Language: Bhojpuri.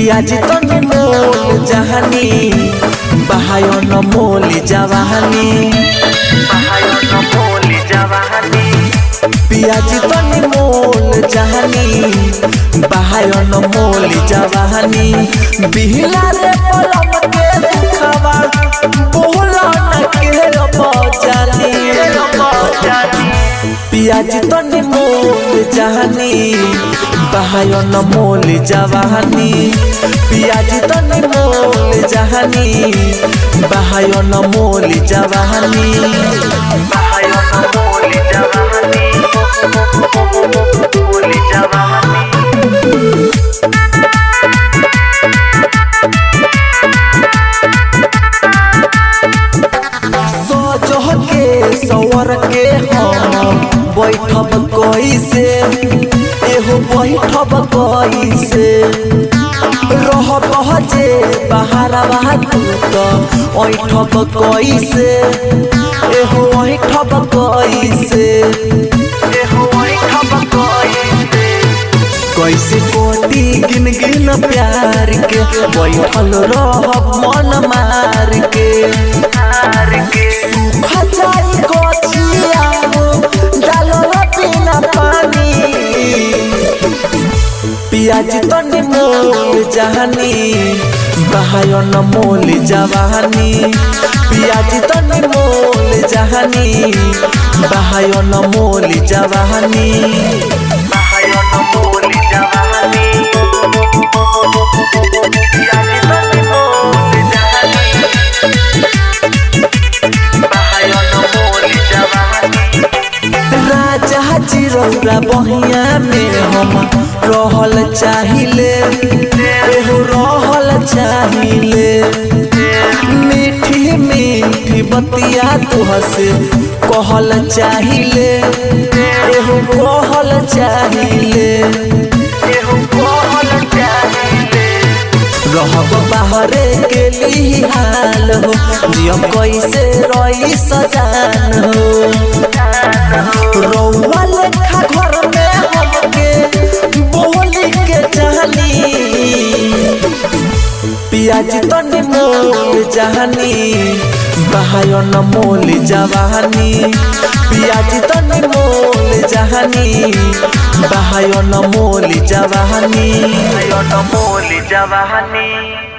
पियाजी तनी मोल जहानी बहायो न मोली जवानी पियाजी तनी मोल जहानी बहायो न मोली जवानी बिहला रे पलम के दुखवा बोला न के बजानी पियाजी तनी मोल जहानी बहायो न मोली जवानी पियाजी तनी मोल जहानी बहायो न मोली जवानी बहायो न मोली जवानी मोली जवानी सोजह के सवर के हम बैठब कैसे एहो बैठब कैसे रहब जे बहारवा तू तो ऐठब कैसे एहो ऐठब कैसे कैसे कोटी गिन गिन प्यार के बैठल रहब मन मार के सूखा जाई कचिया डालल बिना पानी पियाजी तनी मोल जहानी बहायो न मोली जवानी पियाजी तनी मोल जहानी बहायो न मोली जवानी बहायो न मोली जवानी पियाजी तनी मोल जहानी बहायो न मोली जवानी राजा चिरौरा बहिया में हम रहल चाहिले एहो रहल चाहिले मीठी मीठी बतिया तुहसे कहल चाहिले एहो कहल चाहिले एहो कहल चाहिले रहब बाहरे के लिहाल हो जियम कैसे रही सजान हो रौआ लेखा घर में हमके बोली के चाहनी पियाजी तनी मोल जहानी बहायो न मोली जवानी पियाजी तनी मोल जहानी बहायो न मोली जवानी बहायो न मोली जवानी।